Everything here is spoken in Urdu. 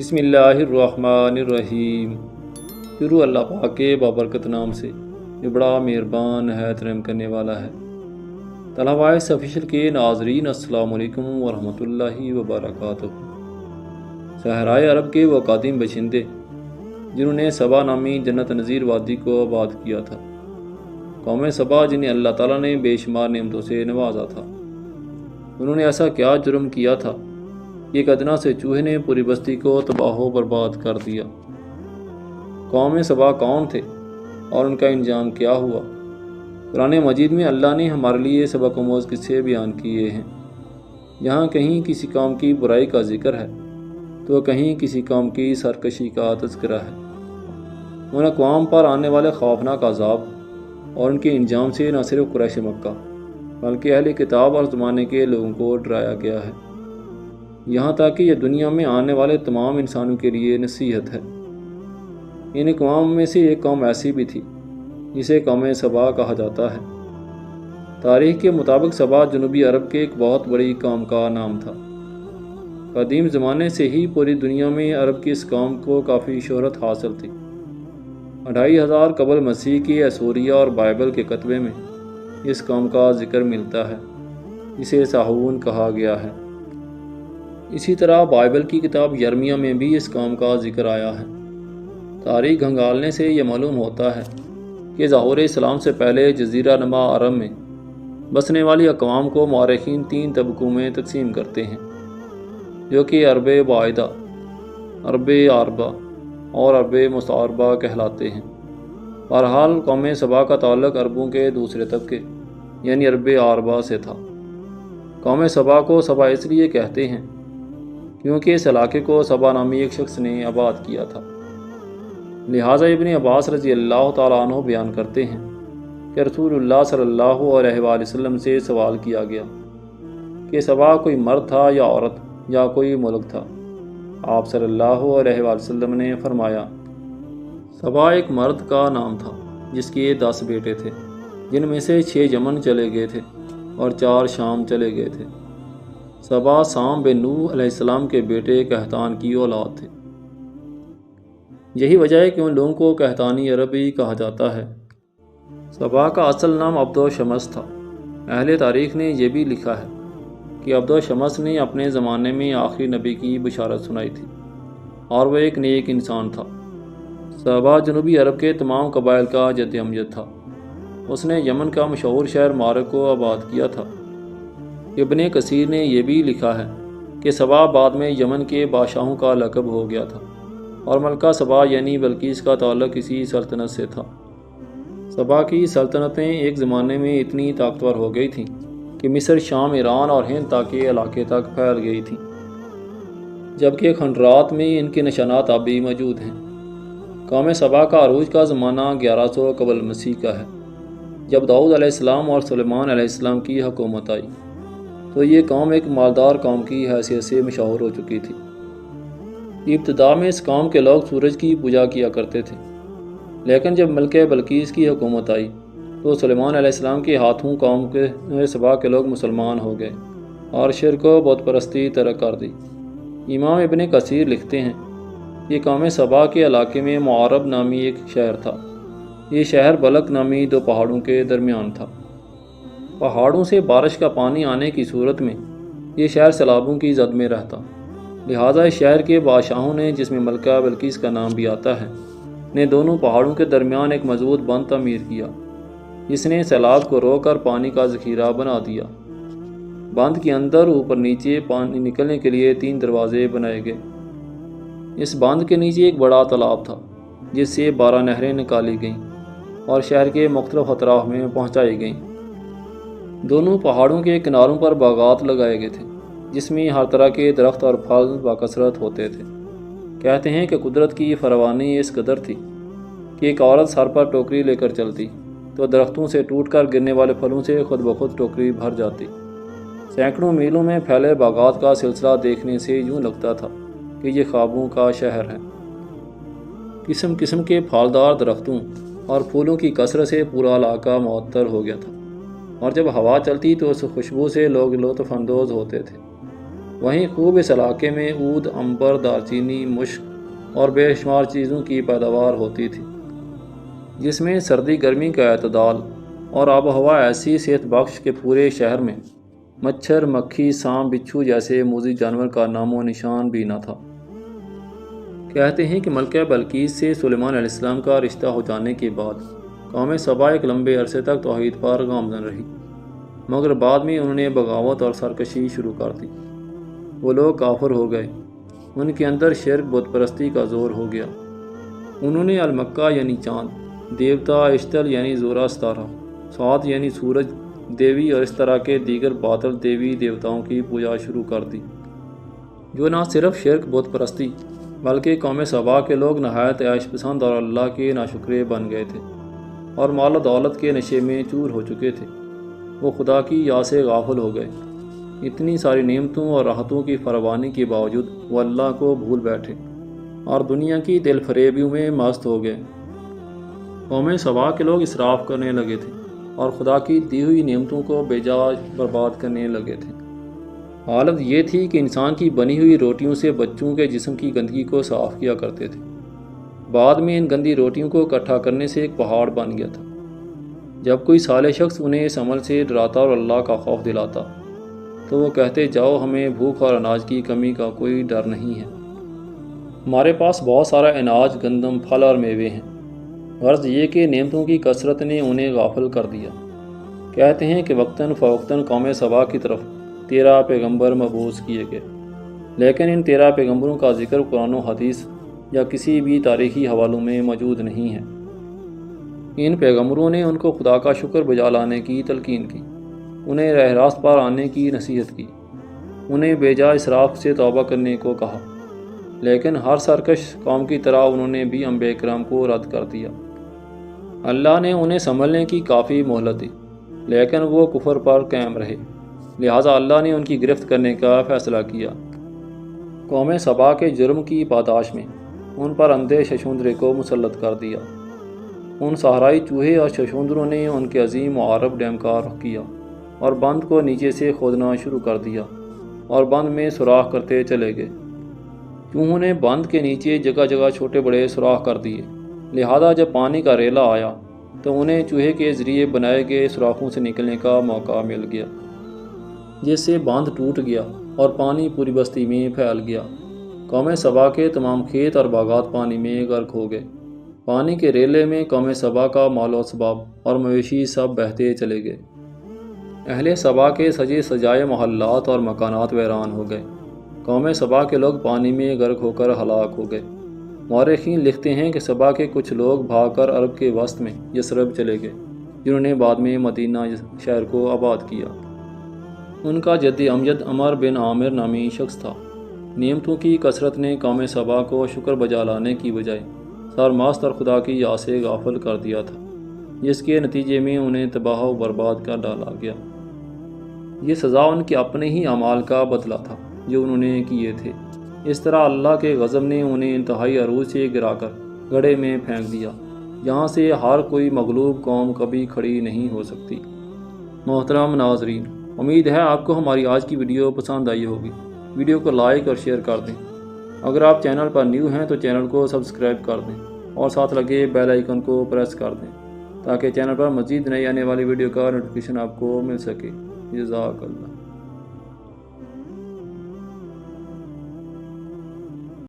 بسم اللہ الرحمن الرحیم۔ شروع اللہ پاک کے بابرکت نام سے جو بڑا مہربان ہے، رحم کرنے والا ہے۔ طلبہ وائس آفیشیل کے ناظرین، السلام علیکم ورحمۃ اللہ وبرکاتہ۔ صحرائے عرب کے وہ قدیم باشندے جنہوں نے سبا نامی جنت نظیر وادی کو آباد کیا تھا، قوم سبا جنہیں اللہ تعالیٰ نے بے شمار نعمتوں سے نوازا تھا، انہوں نے ایسا کیا جرم کیا تھا کہ ایک ادنا سے چوہے نے پوری بستی کو تباہ و برباد کر دیا۔ قوم سبا کون تھے اور ان کا انجام کیا ہوا؟ قرآن مجید میں اللہ نے ہمارے لیے سبق آموز قصے بیان کیے ہیں۔ یہاں کہیں کسی قوم کی برائی کا ذکر ہے تو کہیں کسی قوم کی سرکشی کا تذکرہ ہے۔ ان اقوام پر آنے والے خوفناک عذاب اور ان کے انجام سے نہ صرف قریش مکہ بلکہ اہل کتاب اور زمانے کے لوگوں کو ڈرایا گیا ہے، یہاں تک کہ یہ دنیا میں آنے والے تمام انسانوں کے لیے نصیحت ہے۔ ان اقوام میں سے ایک قوم ایسی بھی تھی جسے قوم سبا کہا جاتا ہے۔ تاریخ کے مطابق سبا جنوبی عرب کے ایک بہت بڑی قوم کا نام تھا۔ قدیم زمانے سے ہی پوری دنیا میں عرب کی اس قوم کو کافی شہرت حاصل تھی۔ 2500 قبل مسیح کی اسوریہ اور بائبل کے کتبے میں اس قوم کا ذکر ملتا ہے جسے ساہون کہا گیا ہے۔ اسی طرح بائبل کی کتاب یرمیہ میں بھی اس قوم کا ذکر آیا ہے۔ تاریخ کھنگالنے سے یہ معلوم ہوتا ہے کہ ظہور اسلام سے پہلے جزیرہ نما عرب میں بسنے والی اقوام کو مورخین 3 طبقوں میں تقسیم کرتے ہیں، جو کہ عرب واحدہ، عرب عربہ اور عرب مستعربہ کہلاتے ہیں۔ بہرحال قوم سبا کا تعلق عربوں کے دوسرے طبقے یعنی عرب عربہ سے تھا۔ قوم سبا کو سبا اس لیے کہتے ہیں کیونکہ اس علاقے کو سبا نامی ایک شخص نے آباد کیا تھا۔ لہٰذا ابن عباس رضی اللہ تعالیٰ عنہ بیان کرتے ہیں کہ رسول اللہ صلی اللہ علیہ وآلہ وسلم سے سوال کیا گیا کہ سبا کوئی مرد تھا یا عورت یا کوئی ملک تھا؟ آپ صلی اللہ علیہ وآلہ وسلم نے فرمایا، سبا ایک مرد کا نام تھا جس کے 10 بیٹے تھے، جن میں سے 6 یمن چلے گئے تھے اور 4 شام چلے گئے تھے۔ سبا سام بن نوح علیہ السلام کے بیٹے قحطان کی اولاد تھے۔ یہی وجہ ہے کہ ان لوگوں کو قحطانی عربی کہا جاتا ہے۔ سبا کا اصل نام عبد شمس تھا۔ اہل تاریخ نے یہ بھی لکھا ہے کہ عبد شمس نے اپنے زمانے میں آخری نبی کی بشارت سنائی تھی اور وہ ایک نیک انسان تھا۔ سبا جنوبی عرب کے تمام قبائل کا جد امجد تھا۔ اس نے یمن کا مشہور شہر مارک کو آباد کیا تھا۔ ابن کثیر نے یہ بھی لکھا ہے کہ سبا بعد میں یمن کے بادشاہوں کا لقب ہو گیا تھا اور ملکہ سبا یعنی بلقیس کا تعلق اسی سلطنت سے تھا۔ سبا کی سلطنتیں ایک زمانے میں اتنی طاقتور ہو گئی تھیں کہ مصر، شام، ایران اور ہند تک کے علاقے تک پھیل گئی تھیں، جبکہ کھنڈرات میں ان کے نشانات اب بھی موجود ہیں۔ قوم سبا کا عروج کا زمانہ 1100 قبل مسیح کا ہے، جب داؤد علیہ السلام اور سلیمان علیہ السلام کی حکومت آئی تو یہ قوم ایک مالدار قوم کی حیثیت سے مشہور ہو چکی تھی۔ ابتدا میں اس قوم کے لوگ سورج کی پوجا کیا کرتے تھے، لیکن جب ملکہ بلقیس کی حکومت آئی تو سلیمان علیہ السلام کے ہاتھوں قوم کے سبا کے لوگ مسلمان ہو گئے اور شرک و بت پرستی ترک کر دی۔ امام ابن کثیر لکھتے ہیں کہ قوم سبا کے علاقے میں معرب نامی ایک شہر تھا۔ یہ شہر بلق نامی 2 پہاڑوں کے درمیان تھا۔ پہاڑوں سے بارش کا پانی آنے کی صورت میں یہ شہر سیلابوں کی زد میں رہتا، لہٰذا اس شہر کے بادشاہوں نے، جس میں ملکہ بلقیس کا نام بھی آتا ہے، نے دونوں پہاڑوں کے درمیان ایک مضبوط بند تعمیر کیا جس نے سیلاب کو روک کر پانی کا ذخیرہ بنا دیا۔ بند کے اندر اوپر نیچے پانی نکلنے کے لیے 3 دروازے بنائے گئے۔ اس بند کے نیچے ایک بڑا تالاب تھا جس سے 12 نہریں نکالی گئیں اور شہر کے مختلف اطراف میں پہنچائی گئیں۔ دونوں پہاڑوں کے کناروں پر باغات لگائے گئے تھے جس میں ہر طرح کے درخت اور پھل بکثرت ہوتے تھے۔ کہتے ہیں کہ قدرت کی فراوانی اس قدر تھی کہ ایک عورت سر پر ٹوکری لے کر چلتی تو درختوں سے ٹوٹ کر گرنے والے پھلوں سے خود بخود ٹوکری بھر جاتی۔ سینکڑوں میلوں میں پھیلے باغات کا سلسلہ دیکھنے سے یوں لگتا تھا کہ یہ خوابوں کا شہر ہے۔ قسم قسم کے پھالدار درختوں اور پھولوں کی کثرت سے پورا علاقہ معطر ہو گیا تھا، اور جب ہوا چلتی تو اس خوشبو سے لوگ لطف اندوز ہوتے تھے۔ وہیں خوب اس علاقے میں عود، عنبر، دارچینی، مشک اور بے شمار چیزوں کی پیداوار ہوتی تھی، جس میں سردی گرمی کا اعتدال اور آب و ہوا ایسی صحت بخش کہ پورے شہر میں مچھر، مکھی، سانپ، بچھو جیسے موذی جانور کا نام و نشان بھی نہ تھا۔ کہتے ہیں کہ ملکہ بلقیس سے سلیمان علیہ السلام کا رشتہ ہو جانے کے بعد قوم سبا ایک لمبے عرصے تک توحید پر گامزن رہی، مگر بعد میں انہوں نے بغاوت اور سرکشی شروع کر دی۔ وہ لوگ کافر ہو گئے، ان کے اندر شرک، بت پرستی کا زور ہو گیا۔ انہوں نے المکہ یعنی چاند، دیوتا اشتل یعنی زورا ستارہ، سات یعنی سورج دیوی اور اس طرح کے دیگر باطل دیوی دیوتاؤں کی پوجا شروع کر دی، جو نہ صرف شرک، بت پرستی، بلکہ قوم سبا کے لوگ نہایت عیش پسند اور اللہ کے ناشکرے بن گئے تھے اور مال و دولت کے نشے میں چور ہو چکے تھے۔ وہ خدا کی یاد سے غافل ہو گئے۔ اتنی ساری نعمتوں اور راحتوں کی فراوانی کے باوجود وہ اللہ کو بھول بیٹھے اور دنیا کی دل فریبیوں میں مست ہو گئے۔ قوم سبا کے لوگ اسراف کرنے لگے تھے اور خدا کی دی ہوئی نعمتوں کو بے جا برباد کرنے لگے تھے۔ حالت یہ تھی کہ انسان کی بنی ہوئی روٹیوں سے بچوں کے جسم کی گندگی کو صاف کیا کرتے تھے۔ بعد میں ان گندی روٹیوں کو اکٹھا کرنے سے ایک پہاڑ بن گیا تھا۔ جب کوئی صالح شخص انہیں اس عمل سے ڈراتا اور اللہ کا خوف دلاتا تو وہ کہتے، جاؤ، ہمیں بھوک اور اناج کی کمی کا کوئی ڈر نہیں ہے، ہمارے پاس بہت سارا اناج، گندم، پھل اور میوے ہیں۔ غرض یہ کہ نعمتوں کی کثرت نے انہیں غافل کر دیا۔ کہتے ہیں کہ وقتاً فوقتاً قوم سبا کی طرف 13 پیغمبر مبعوث کیے گئے، لیکن ان 13 پیغمبروں کا ذکر قرآن و حدیث یا کسی بھی تاریخی حوالوں میں موجود نہیں ہے۔ ان پیغمبروں نے ان کو خدا کا شکر بجا لانے کی تلقین کی، انہیں راہ راست پر آنے کی نصیحت کی، انہیں بے جا اسراف سے توبہ کرنے کو کہا، لیکن ہر سرکش قوم کی طرح انہوں نے بھی انبیاء کرام کو رد کر دیا۔ اللہ نے انہیں سنبھلنے کی کافی مہلت دی، لیکن وہ کفر پر قائم رہے، لہٰذا اللہ نے ان کی گرفت کرنے کا فیصلہ کیا۔ قوم سبا کے جرم کی پاداش میں ان پر اندھے ششوندرے کو مسلط کر دیا۔ ان صحرائی چوہے اور ششوندروں نے ان کے عظیم معارب ڈیم کا رخ کیا اور بند کو نیچے سے کھودنا شروع کر دیا اور بند میں سوراخ کرتے چلے گئے۔ چوہوں نے بند کے نیچے جگہ جگہ چھوٹے بڑے سوراخ کر دیے، لہذا جب پانی کا ریلا آیا تو انہیں چوہے کے ذریعے بنائے گئے سوراخوں سے نکلنے کا موقع مل گیا، جس سے باندھ ٹوٹ گیا اور پانی پوری بستی میں پھیل گیا۔ قوم سبا کے تمام کھیت اور باغات پانی میں غرق ہو گئے۔ پانی کے ریلے میں قوم سبا کا مال و اسباب اور مویشی سب بہتے چلے گئے۔ اہل سبا کے سجے سجائے محلات اور مکانات ویران ہو گئے۔ قوم سبا کے لوگ پانی میں غرق ہو کر ہلاک ہو گئے۔ مورخین لکھتے ہیں کہ سبا کے کچھ لوگ بھاگ کر عرب کے وسط میں یثرب چلے گئے، جنہوں نے بعد میں مدینہ شہر کو آباد کیا۔ ان کا جد امجد عمر بن عامر نامی شخص تھا۔ نعمتوں کی کثرت نے قوم سبا کو شکر بجا لانے کی بجائے سرمست اور خدا کی یاد سے غافل کر دیا تھا، جس کے نتیجے میں انہیں تباہ و برباد کر ڈالا گیا۔ یہ سزا ان کے اپنے ہی اعمال کا بدلہ تھا جو انہوں نے کیے تھے۔ اس طرح اللہ کے غضب نے انہیں انتہائی عروج سے گرا کر گڑھے میں پھینک دیا، جہاں سے ہر کوئی مغلوب قوم کبھی کھڑی نہیں ہو سکتی۔ محترم ناظرین، امید ہے آپ کو ہماری آج کی ویڈیو پسند آئی ہوگی۔ ویڈیو کو لائک اور شیئر کر دیں۔ اگر آپ چینل پر نیو ہیں تو چینل کو سبسکرائب کر دیں اور ساتھ لگے بیل آئیکن کو پریس کر دیں تاکہ چینل پر مزید نئی آنے والی ویڈیو کا نوٹیفیکیشن آپ کو مل سکے۔ جزاک اللہ۔